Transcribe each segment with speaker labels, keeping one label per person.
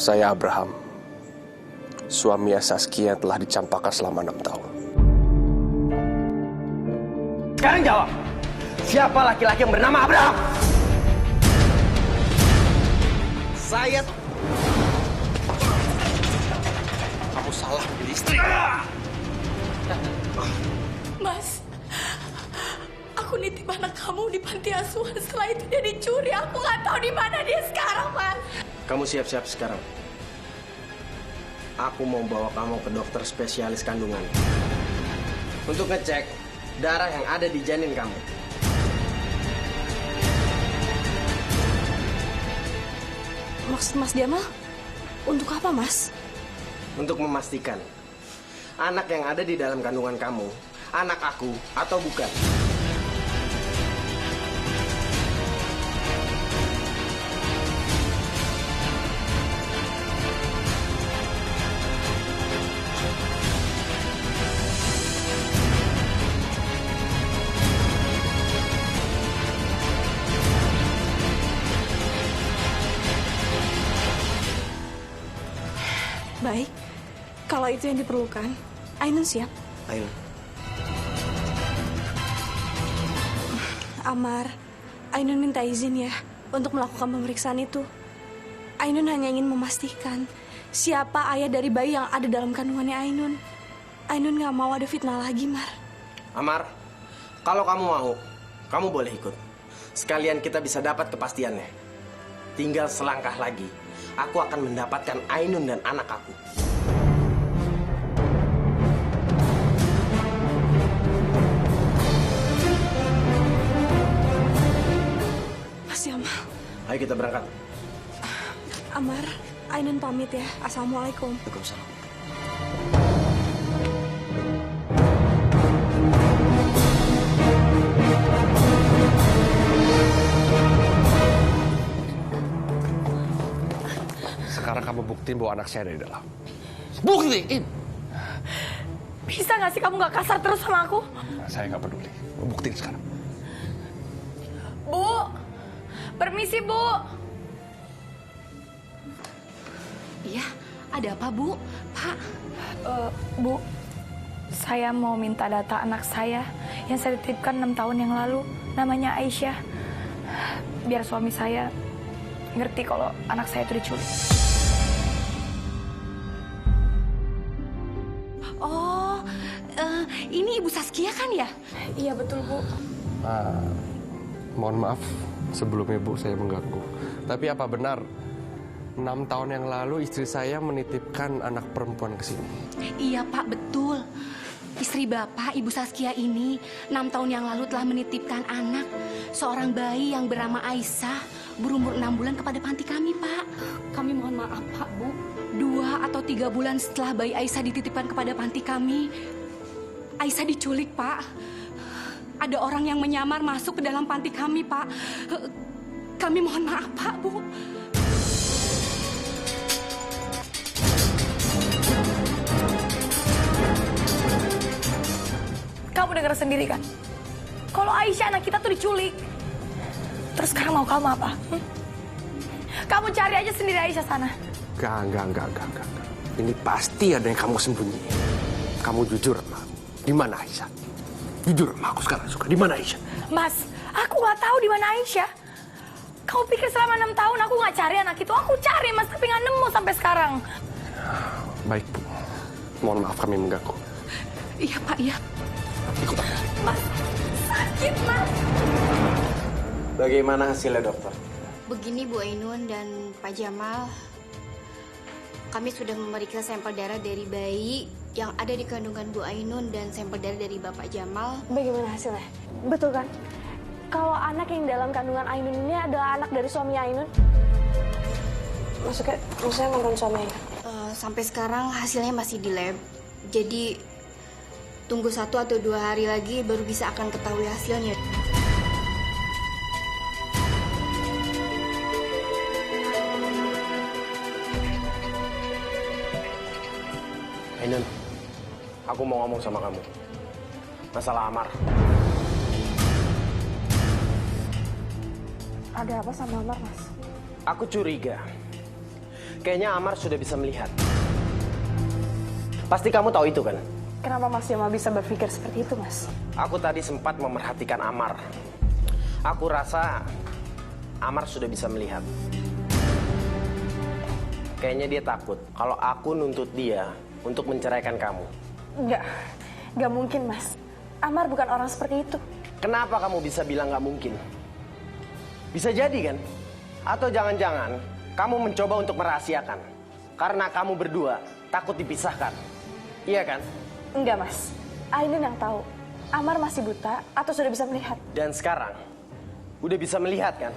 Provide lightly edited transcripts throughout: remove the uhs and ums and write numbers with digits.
Speaker 1: Saya Abraham, suami Saskia yang telah dicampakkan selama 6 tahun.
Speaker 2: Sekarang jawab, siapa laki-laki yang bernama Abraham? Saya... Kamu salah memilih istri.
Speaker 3: Mas, aku nitip anak kamu di panti asuhan. Setelah itu dia dicuri. Aku nggak tahu di mana dia sekarang, Mas.
Speaker 2: Kamu siap-siap sekarang. Aku mau bawa kamu ke dokter spesialis kandungan untuk ngecek darah yang ada di janin kamu.
Speaker 3: Maksud Mas Jamal, untuk apa, Mas?
Speaker 2: Untuk memastikan anak yang ada di dalam kandungan kamu, anak aku atau bukan.
Speaker 3: Baik, kalau itu yang diperlukan, Ainun siap.
Speaker 2: Ayo.
Speaker 3: Amar, Ainun minta izin ya untuk melakukan pemeriksaan itu. Ainun hanya ingin memastikan siapa ayah dari bayi yang ada dalam kandungannya Ainun. Ainun nggak mau ada fitnah lagi, Mar.
Speaker 2: Amar, kalau kamu mau, kamu boleh ikut. Sekalian kita bisa dapat kepastiannya. Tinggal selangkah lagi, aku akan mendapatkan Ainun dan anak aku.
Speaker 3: Mas Jamal.
Speaker 2: Ayo kita berangkat.
Speaker 3: Amar, Ainun pamit ya. Assalamualaikum.
Speaker 2: Waalaikumsalam.
Speaker 1: Sekarang kamu buktiin bahwa anak saya ada di dalam.
Speaker 2: Buktiin!
Speaker 3: Bisa nggak sih kamu nggak kasar terus sama aku?
Speaker 1: Nah, saya nggak peduli. Mau buktiin sekarang.
Speaker 3: Bu, permisi Bu.
Speaker 4: Iya, ada apa Bu? Pak?
Speaker 3: Bu, saya mau minta data anak saya yang saya titipkan 6 tahun yang lalu. Namanya Aisyah. Biar suami saya ngerti kalau anak saya itu diculik.
Speaker 4: Oh, ini Ibu Saskia kan ya?
Speaker 3: Iya betul Bu.
Speaker 1: Mohon maaf sebelumnya Bu, saya mengganggu. Tapi apa benar 6 tahun yang lalu istri saya menitipkan anak perempuan ke sini?
Speaker 4: Iya Pak, betul. Istri Bapak, Ibu Saskia ini 6 tahun yang lalu telah menitipkan anak, seorang bayi yang bernama Aisyah, berumur 6 bulan kepada panti kami, Pak.
Speaker 3: Kami mohon maaf Pak, Bu.
Speaker 4: 2 atau 3 bulan setelah bayi Aisyah dititipkan kepada panti kami, Aisyah diculik, Pak. Ada orang yang menyamar masuk ke dalam panti kami, Pak. Kami mohon maaf, Pak, Bu.
Speaker 3: Kamu dengar sendiri kan? Kalau Aisyah anak kita tuh diculik. Terus sekarang mau kamu apa? Kamu cari aja sendiri Aisyah sana.
Speaker 1: Enggak. Ini pasti ada yang kamu sembunyiin. Kamu jujur sama aku. Di mana Aisyah? Jujur sama aku sekarang suka. Di mana Aisyah?
Speaker 3: Mas, aku nggak tahu di mana Aisyah. Kau pikir selama 6 tahun aku nggak cari anak itu? Aku cari Mas, tapi nggak nemu sampai sekarang.
Speaker 1: Baik Bu. Mohon maaf kami mengganggu.
Speaker 4: Iya, Pak, iya.
Speaker 1: Ikut aku.
Speaker 3: Mas, sakit Mas.
Speaker 2: Bagaimana hasilnya dokter?
Speaker 5: Begini Bu Ainun dan Pak Jamal, kami sudah memeriksa sampel darah dari bayi yang ada di kandungan Bu Ainun dan sampel darah dari Bapak Jamal.
Speaker 3: Bagaimana hasilnya? Betul kan? Kalau anak yang dalam kandungan Ainun ini adalah anak dari suami Ainun? Maksudnya mantan suami Ainun?
Speaker 5: Sampai sekarang hasilnya masih di lab. Jadi tunggu 1 atau 2 hari lagi baru bisa akan ketahui hasilnya.
Speaker 2: Ainun, aku mau ngomong sama kamu. Masalah Amar.
Speaker 3: Ada apa sama Amar, Mas?
Speaker 2: Aku curiga. Kayaknya Amar sudah bisa melihat. Pasti kamu tahu itu kan?
Speaker 6: Kenapa Mas Jamal bisa berpikir seperti itu, Mas?
Speaker 2: Aku tadi sempat memerhatikan Amar. Aku rasa Amar sudah bisa melihat. Kayaknya dia takut kalau aku nuntut dia untuk menceraikan kamu.
Speaker 6: Nggak mungkin, Mas. Amar bukan orang seperti itu.
Speaker 2: Kenapa kamu bisa bilang nggak mungkin? Bisa jadi kan? Atau jangan-jangan kamu mencoba untuk merahasiakan karena kamu berdua takut dipisahkan. Iya kan?
Speaker 6: Enggak, Mas. Ainun yang tahu. Amar masih buta atau sudah bisa melihat.
Speaker 2: Dan sekarang udah bisa melihat kan?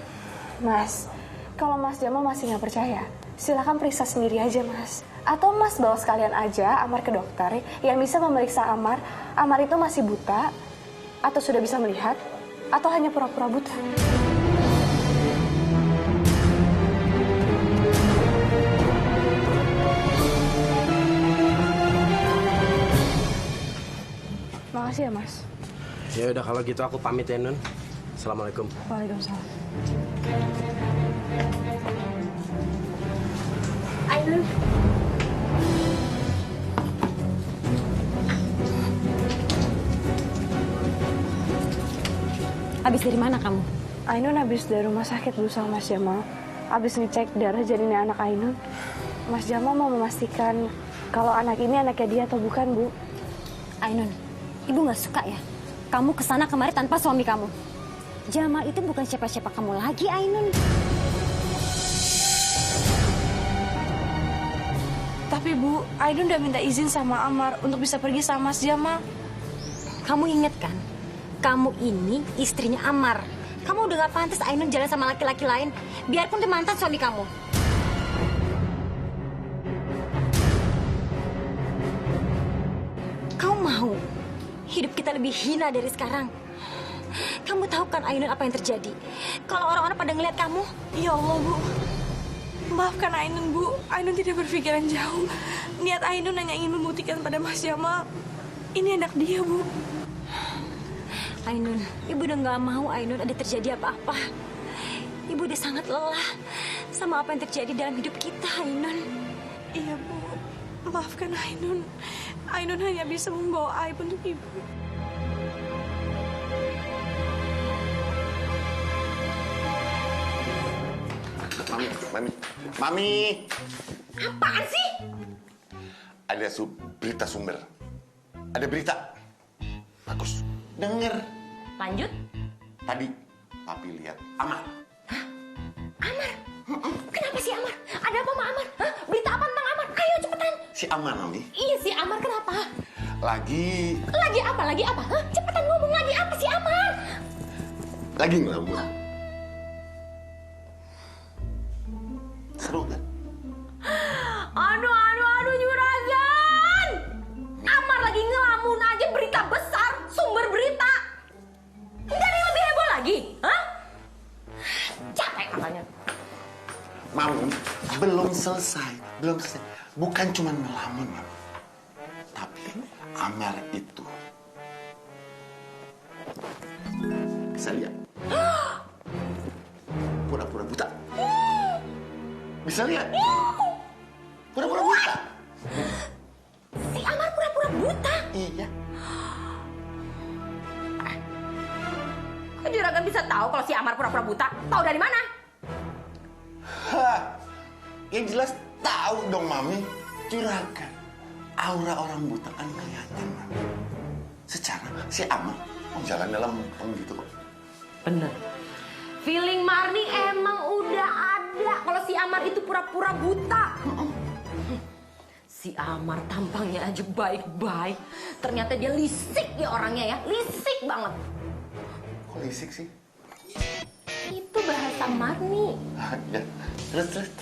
Speaker 6: Mas, kalau Mas Jamal masih nggak percaya, silakan periksa sendiri aja, Mas. Atau Mas bawa sekalian aja Amar ke dokter yang bisa memeriksa Amar. Amar itu masih buta atau sudah bisa melihat atau hanya pura-pura buta. Makasih ya, Mas.
Speaker 2: Ya udah kalau gitu aku pamit ya, Nun. Assalamualaikum.
Speaker 6: Waalaikumsalam.
Speaker 3: Ainun.
Speaker 7: Habis dari mana kamu?
Speaker 6: Ainun habis dari rumah sakit dulu sama Mas Jamal. Habis ngecek darah janinnya anak Ainun. Mas Jamal mau memastikan kalau anak ini anaknya dia atau bukan, Bu.
Speaker 7: Ainun, ibu nggak suka ya? Kamu kesana kemari tanpa suami kamu. Jamal itu bukan siapa-siapa kamu lagi, Ainun.
Speaker 3: Tapi Bu, Ainun udah minta izin sama Amar untuk bisa pergi sama Mas Jamal.
Speaker 7: Kamu inget kan? Kamu ini istrinya Amar. Kamu udah gak pantas Ainun jalan sama laki-laki lain, biarpun dia mantan suami kamu. Kamu mau hidup kita lebih hina dari sekarang? Kamu tahu kan Ainun apa yang terjadi? Kalau orang-orang pada ngeliat kamu,
Speaker 3: Ya Allah, Bu. Maafkan Ainun, Bu. Ainun tidak berpikiran jauh. Niat Ainun hanya ingin membuktikan pada Mas Jamal. Ini anak dia, Bu.
Speaker 7: Ainun, ibu udah gak mau Ainun ada terjadi apa-apa. Ibu udah sangat lelah sama apa yang terjadi dalam hidup kita, Ainun.
Speaker 3: Iya, Bu. Maafkan Ainun. Ainun hanya bisa membawa aib untuk Ibu.
Speaker 8: Mami.
Speaker 7: Apaan sih?
Speaker 8: Ada berita sumber. Ada berita. Bagus. Dengar.
Speaker 7: Lanjut.
Speaker 8: Tadi papi lihat Amar.
Speaker 7: Amar? Kenapa sih Amar? Ada apa sama Amar? Hah? Berita apa tentang Amar? Ayo cepetan.
Speaker 8: Si Amar, Mami.
Speaker 7: Iya si Amar kenapa?
Speaker 8: Lagi
Speaker 7: Lagi apa? Hah? Cepetan ngomong lagi apa sih Amar?
Speaker 8: lagi ngelamun. Seru kan?
Speaker 7: Aduh Juragan. Amar lagi ngelamun aja berita besar, sumber berita. Nggak ada yang lebih heboh lagi, hah? Capek katanya.
Speaker 8: Mami, belum selesai. Bukan cuma ngelamun, Mami. Tapi Amar itu bisa lihat. Pura-pura buta. Bisa lihat. Pura-pura buta.
Speaker 7: Si Amar pura-pura buta.
Speaker 8: Iya.
Speaker 7: Kok Juragan bisa tahu kalau si Amar pura-pura buta? Tahu dari mana?
Speaker 8: Hah. Yang jelas tahu dong, Mami. Juragan. Aura orang buta kan kelihatan, Mami. Secara si Amar jalan dalam lempeng gitu kok.
Speaker 7: Bener. Feeling Marni emang udah ada kalau si Amar itu pura-pura buta. Si Amar tampangnya aja baik-baik. Ternyata dia lisik ya orangnya ya. Lisik banget.
Speaker 8: Kok lisik sih?
Speaker 7: Itu bahasa Marni.
Speaker 8: Ya, terus.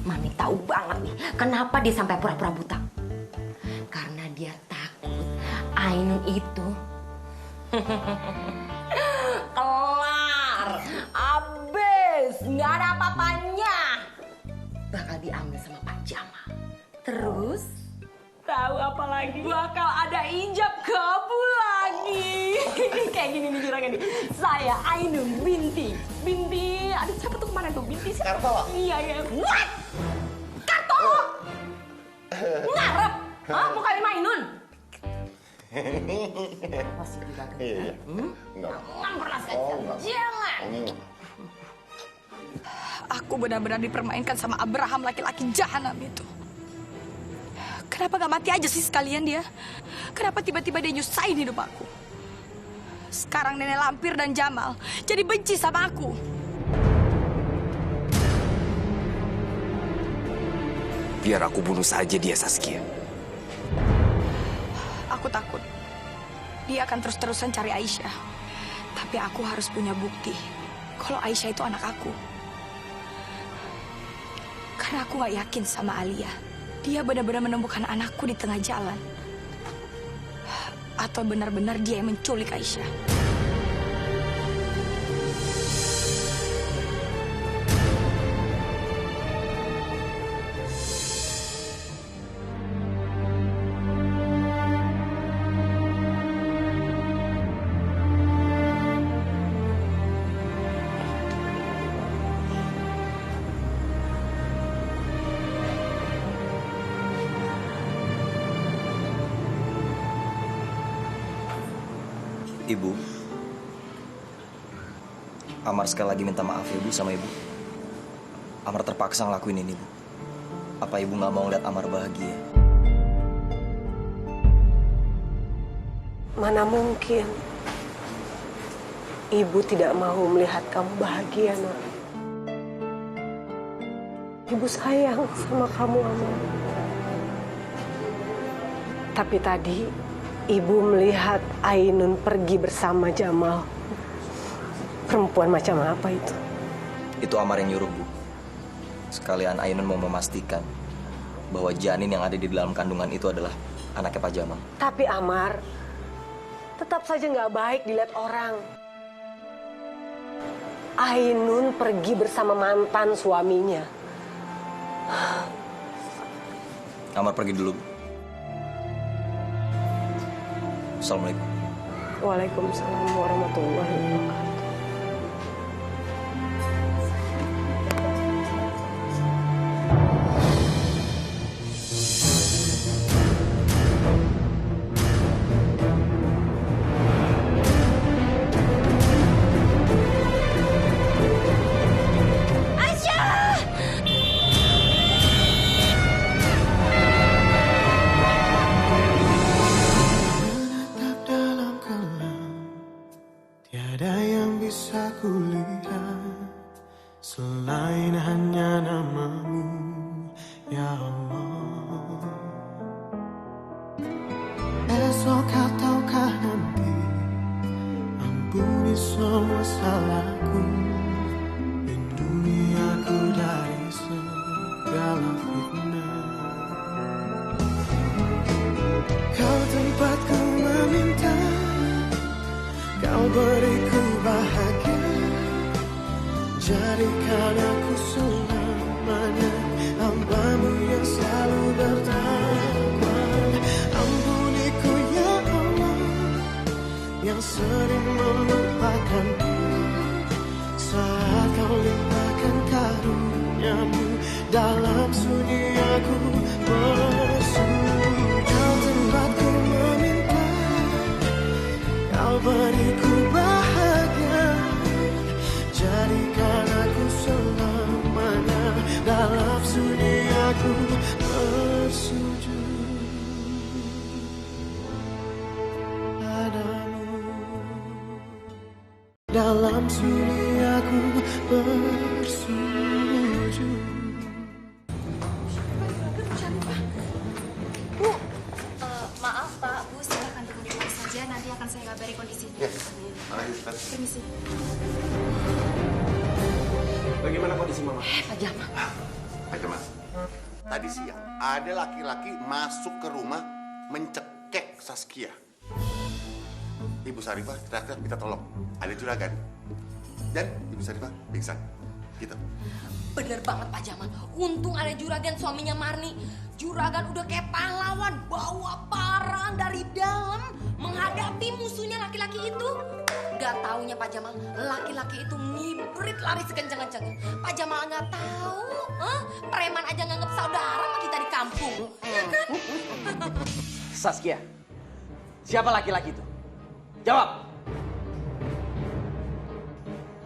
Speaker 7: Marni tahu banget nih kenapa dia sampai pura-pura buta. Karena dia takut Ainun itu kelar, abis, nggak ada apa-apanya. Bakal diambil sama Pak Jamal. Terus, tahu apa lagi? Bakal ada ijab kabul lagi. Nih, kayak gini nih juragan nih. Saya Ainun Binti. Aduh siapa tuh kemana tuh? Binti siapa?
Speaker 8: Karto.
Speaker 7: Iya. What? Karto? Ngarep? Hah? Mau kalian Ainun? Masih juragan.
Speaker 8: Iya. Enggak.
Speaker 7: Jangan pernah sekali. Jangan.
Speaker 3: Aku benar-benar dipermainkan sama Abraham, laki-laki jahanam itu. Kenapa gak mati aja sih sekalian dia? Kenapa tiba-tiba dia nyusahin hidup aku? Sekarang Nenek Lampir dan Jamal jadi benci sama aku.
Speaker 1: Biar aku bunuh saja dia, Saskia.
Speaker 3: Aku takut dia akan terus-terusan cari Aisyah. Tapi aku harus punya bukti kalau Aisyah itu anak aku. Karena aku gak yakin sama Alia. Dia benar-benar menemukan anakku di tengah jalan. Atau benar-benar dia yang menculik Aisyah.
Speaker 9: Ibu, Amar sekali lagi minta maaf ya Bu sama Ibu. Amar terpaksa ngelakuin ini Bu. Apa Ibu nggak mau lihat Amar bahagia?
Speaker 10: Mana mungkin Ibu tidak mau melihat kamu bahagia, Nak. Ibu sayang sama kamu, Amar. Tapi tadi Ibu melihat Ainun pergi bersama Jamal. Perempuan macam apa itu?
Speaker 9: Itu Amar yang nyuruh Bu. Sekalian Ainun mau memastikan bahwa janin yang ada di dalam kandungan itu adalah anaknya Pak Jamal.
Speaker 10: Tapi Amar, tetap saja nggak baik dilihat orang. Ainun pergi bersama mantan suaminya.
Speaker 9: Amar pergi dulu Bu. Assalamualaikum.
Speaker 10: Waalaikumsalam warahmatullahi wabarakatuh.
Speaker 11: Selain hanya namamu, ya Allah. Esok ataukah nanti, ampuni semua salahku, lindungi aku dari segala fitnah. Kau tempatku meminta, kau beriku bahagia. Jadikan aku selamanya hamba-Mu yang selalu bertakwa. Ampuniku ya Allah, yang sering melupakanmu. Saat Kau limpahkan karunia-Mu, dalam sunyi aku bersujud. Kau tempatku meminta, Kau beriku bahagia. Jadikan aku selamanya dalam sunyi aku bersujud padamu. Dalam sunyi aku bersujud.
Speaker 5: Bu, maaf Pak, Bu silakan tunggu di luar saja. Nanti akan saya kabari kondisinya. Permisi.
Speaker 8: Bagaimana kondisi Mama?
Speaker 7: Pak Jamal.
Speaker 8: Pak Jamal, tadi siang ada laki-laki masuk ke rumah mencekek Saskia. Ibu Sarifah teriak-teriak minta tolong. Ada juragan. Dan Ibu Sarifah pingsan. Gitu.
Speaker 7: Bener banget Pak Jamal. Untung ada juragan suaminya Marni. Juragan udah kayak pahlawan bawa parang dari dalam menghadapi musuhnya laki-laki itu. Gak taunya Pak Jamal, laki-laki itu ngibrit lari sekencang-kencangnya. Pak Jamal gak tahu, preman aja nganggep saudara sama kita di kampung, ya kan?
Speaker 2: Saskia, siapa laki-laki itu? Jawab.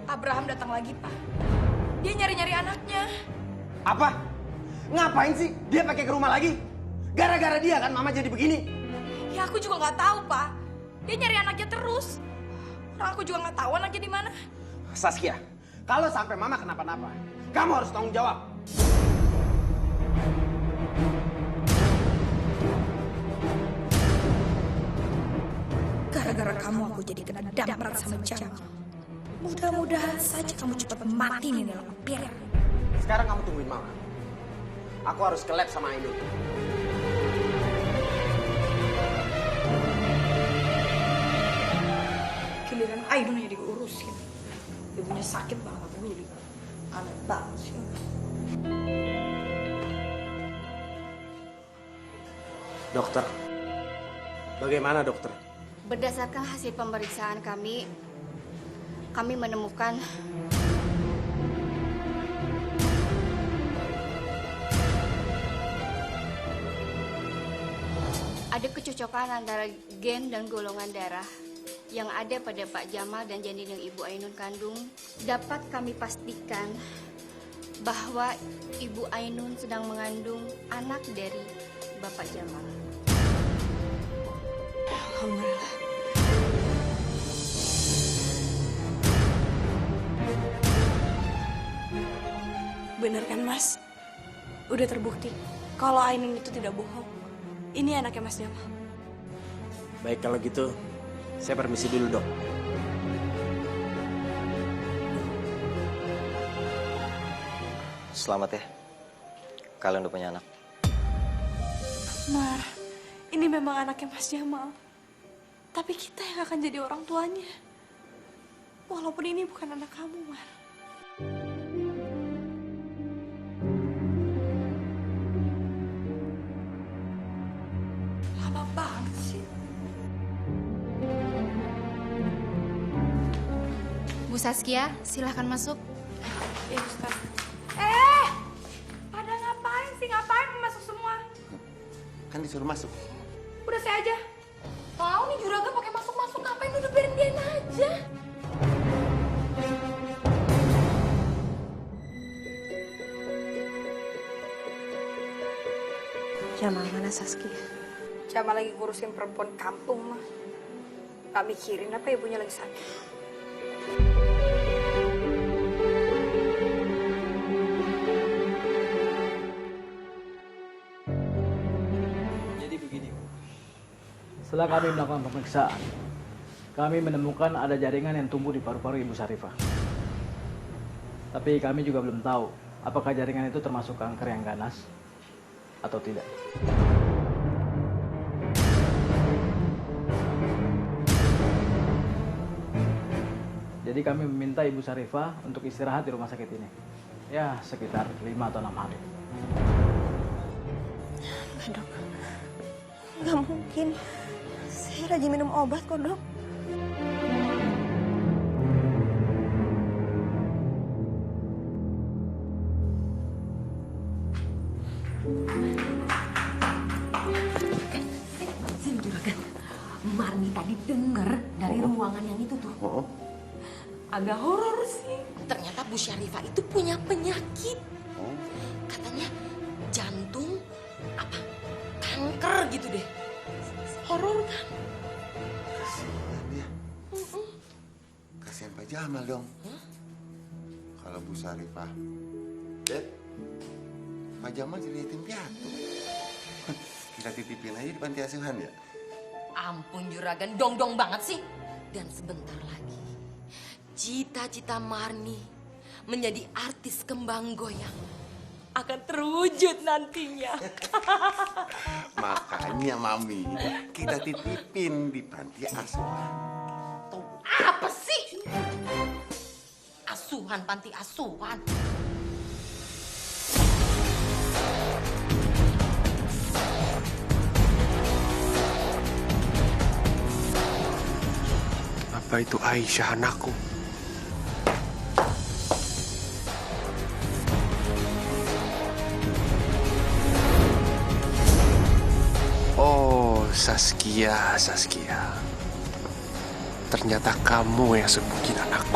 Speaker 3: Abraham datang lagi, Pak. Dia nyari-nyari anaknya.
Speaker 2: Apa? Ngapain sih dia pakai ke rumah lagi? Gara-gara dia kan mama jadi begini.
Speaker 3: Ya aku juga nggak tahu, Pak. Dia nyari anaknya terus. Orang aku juga nggak tahu anaknya di mana.
Speaker 2: Saskia, kalau sampai mama kenapa-napa, kamu harus tanggung jawab.
Speaker 3: Gara-gara kamu aku jadi kena damprat sama Jamal. Mudah-mudahan saja kamu cepat mati nih dalam vampir.
Speaker 2: Sekarang kamu tungguin mama. Aku harus ke lab sama Ainun.
Speaker 3: Giliran Ainun aja diurusin. Ibunya sakit banget peduli. Aneh banget sih.
Speaker 2: Dokter, bagaimana dokter?
Speaker 5: Berdasarkan hasil pemeriksaan kami menemukan ada kecocokan antara gen dan golongan darah yang ada pada Pak Jamal dan janin yang Ibu Ainun kandung. Dapat kami pastikan bahwa Ibu Ainun sedang mengandung anak dari Bapak Jamal.
Speaker 3: Alhamdulillah. Bener kan, Mas? Udah terbukti kalau Ainun itu tidak bohong. Ini anaknya Mas Jamal.
Speaker 2: Baik kalau gitu, saya permisi dulu dok.
Speaker 9: Selamat ya, kalian udah punya anak.
Speaker 3: Mar, ini memang anaknya Mas Jamal. Tapi kita yang akan jadi orang tuanya. Walaupun ini bukan anak kamu, Mar. Lama banget sih.
Speaker 5: Bu Saskia, silahkan masuk.
Speaker 3: Ya, Ustaz. Pada ngapain sih? Ngapain masuk semua?
Speaker 8: Kan disuruh masuk.
Speaker 3: Udah saya aja.
Speaker 7: Tahu nih juragan pakai masuk-masuk ngapain, udah biarin dia aja.
Speaker 6: Jamal mana Saskia?
Speaker 3: Jamal lagi ngurusin perempuan kampung, mah. Gak mikirin apa ibunya lagi sakit.
Speaker 12: Jadi begini, Bu. Setelah kami melakukan pemeriksaan, kami menemukan ada jaringan yang tumbuh di paru-paru Ibu Syarifah. Tapi kami juga belum tahu apakah jaringan itu termasuk kanker yang ganas atau tidak. Jadi kami meminta Ibu Syarifah untuk istirahat di rumah sakit ini. Ya, sekitar 5 atau 6 hari.
Speaker 6: Enggak, Dok. Nggak mungkin. Saya lagi minum obat kok, Dok.
Speaker 7: Sin juragan, Marni tadi denger dari ruangan yang itu tuh. Agak horor sih. Ternyata Bu Syarifah itu punya penyakit. Katanya jantung apa kanker gitu deh. Horor kan?
Speaker 8: Kasihan ya. Kasihan Pak Jamal dong. Kalau Bu Syarifah dead, Pak Jamal jadi yatim piatu. Kita titipin aja di panti asuhan ya.
Speaker 7: Ampun juragan, dong-dong banget sih. Dan sebentar lagi, cita-cita Marni menjadi artis kembang goyang akan terwujud nantinya.
Speaker 8: Makanya Mami, kita titipin di panti asuhan.
Speaker 7: Tuh, apa sih? Asuhan, panti asuhan.
Speaker 1: Apa itu Aisyah anakku? Oh, Saskia. Ternyata kamu yang sembunyi anakku.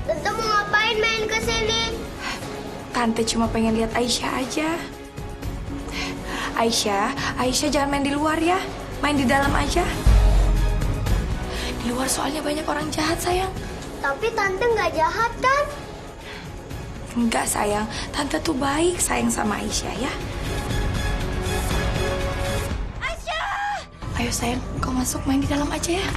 Speaker 13: Tante mau ngapain main ke sini?
Speaker 3: Tante cuma pengen lihat Aisyah aja. Aisyah jangan main di luar ya. Main di dalam aja. Di luar soalnya banyak orang jahat, sayang.
Speaker 13: Tapi Tante nggak jahat kan?
Speaker 3: Enggak, sayang. Tante tuh baik sayang sama Aisyah ya. Aisyah! Ayo sayang, kau masuk main di dalam aja ya.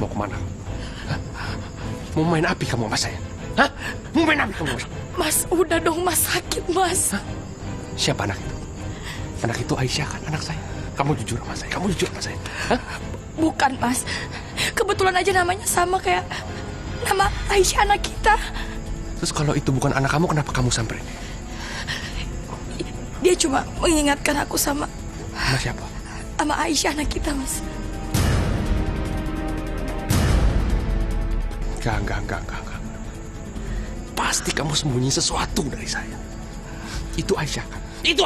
Speaker 1: Mau kemana? Hah? Mau main api kamu sama saya? Hah? Mau main api kamu?
Speaker 3: Mas, udah dong mas, sakit mas.
Speaker 1: Hah? Siapa anak itu? Anak itu Aisyah kan, anak saya. Kamu jujur sama saya, Hah?
Speaker 3: Bukan mas, kebetulan aja namanya sama kayak nama Aisyah anak kita.
Speaker 1: Terus kalau itu bukan anak kamu, kenapa kamu samperin?
Speaker 3: Dia cuma mengingatkan aku sama
Speaker 1: siapa?
Speaker 3: Sama Aisyah anak kita mas.
Speaker 1: Enggak. Pasti kamu sembunyi sesuatu dari saya. Itu Aisyah kan? Itu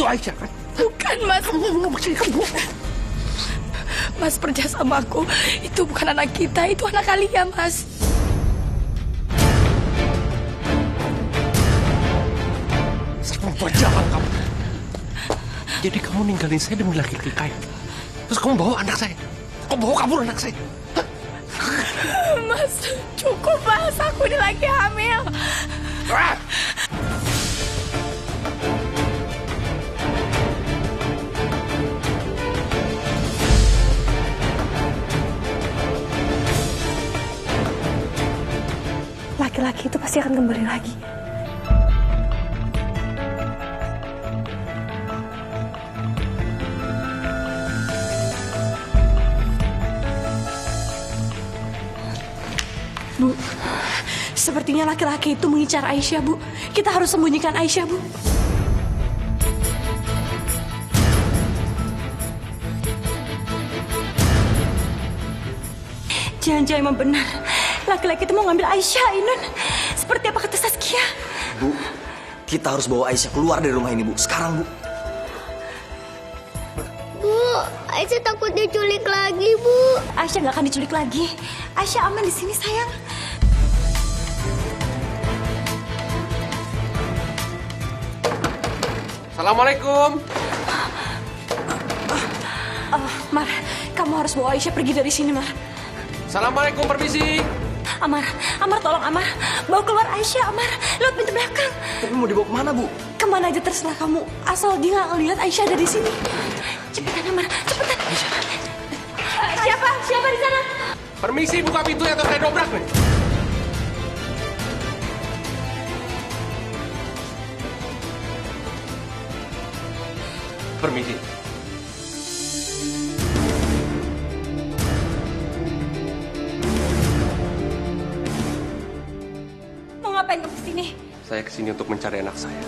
Speaker 1: Aisyah kan?
Speaker 3: Bukan mas. Mas percaya sama aku. Itu bukan anak kita, itu anak kalian mas.
Speaker 1: Serem berjalan kamu. Jadi kamu ninggalin saya demi laki-laki kaya. Terus kamu bawa anak saya. Kamu bawa kabur anak saya.
Speaker 3: Mas, cukup mas, aku ini lagi hamil.
Speaker 6: Laki-laki itu pasti akan kembali lagi.
Speaker 4: Bu, sepertinya laki-laki itu mengincar Aisyah, Bu. Kita harus sembunyikan Aisyah, Bu. Jangan-jangan emang benar. Laki-laki itu mau ngambil Aisyah, Ainun. Seperti apa kata Saskia?
Speaker 9: Bu, kita harus bawa Aisyah keluar dari rumah ini, Bu. Sekarang, Bu.
Speaker 13: Bu, Aisyah takut diculik lagi, Bu.
Speaker 4: Aisyah nggak akan diculik lagi. Aisyah aman di sini, sayang.
Speaker 1: Assalamualaikum.
Speaker 4: Mar, kamu harus bawa Aisyah pergi dari sini, Mar.
Speaker 1: Assalamualaikum, permisi.
Speaker 4: Amar, tolong Amar. Bawa keluar Aisyah, Amar. Lewat pintu belakang.
Speaker 9: Tapi mau dibawa kemana, Bu?
Speaker 4: Kemana aja terserah kamu. Asal dia nggak ngelihat Aisyah ada di sini. Cepetan, Amar. Cepetan. Siapa di sana?
Speaker 1: Permisi, buka pintunya atau saya dobrak nih. Permisi.
Speaker 4: Mau ngapain kamu kesini?
Speaker 1: Saya kesini untuk mencari anak saya.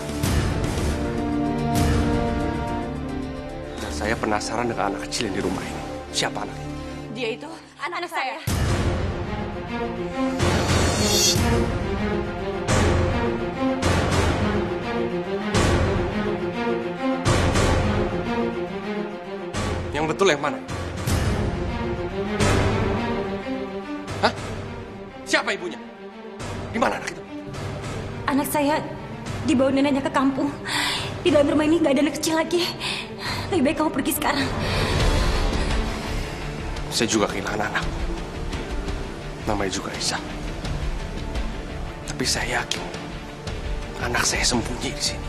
Speaker 1: Dan saya penasaran dengan anak kecil yang di rumah ini. Siapa anak itu?
Speaker 4: Dia itu anak saya.
Speaker 1: Yang betul yang mana? Hah? Siapa ibunya? Di mana anak itu?
Speaker 4: Anak saya dibawa neneknya ke kampung. Di dalam rumah ini nggak ada anak kecil lagi. Lebih baik kamu pergi sekarang.
Speaker 1: Saya juga kehilangan anak. Namanya juga Aisyah. Tapi saya yakin anak saya sembunyi di sini.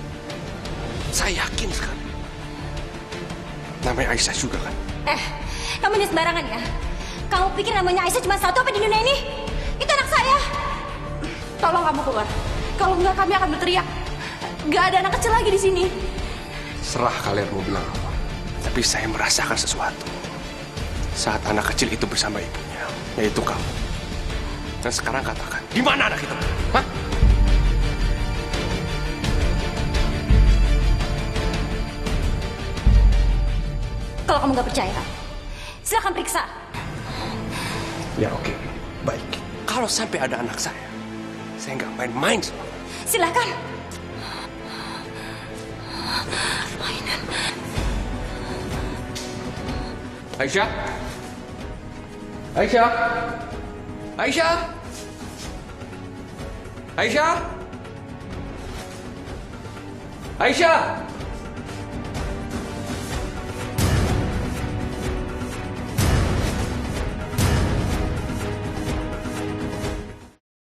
Speaker 1: Saya yakin sekali. Namanya Aisyah juga kan?
Speaker 4: Kamu jangan sembarangan ya. Kamu pikir namanya Aisyah cuma satu apa di dunia ini? Itu anak saya. Tolong kamu keluar. Kalau enggak kami akan berteriak. Nggak ada anak kecil lagi di sini.
Speaker 1: Serah kalian mau bilang apa. Tapi saya merasakan sesuatu. Saat anak kecil itu bersama ibunya, yaitu kamu. Dan sekarang katakan, di mana anak itu? Hah?
Speaker 4: Kalau kamu nggak percaya, silakan periksa.
Speaker 1: Ya oke, baik. Kalau sampai ada anak saya nggak main-main sama kamu.
Speaker 4: Silakan.
Speaker 1: Aisyah? Aisyah? Aisyah? Aisyah? Aisyah?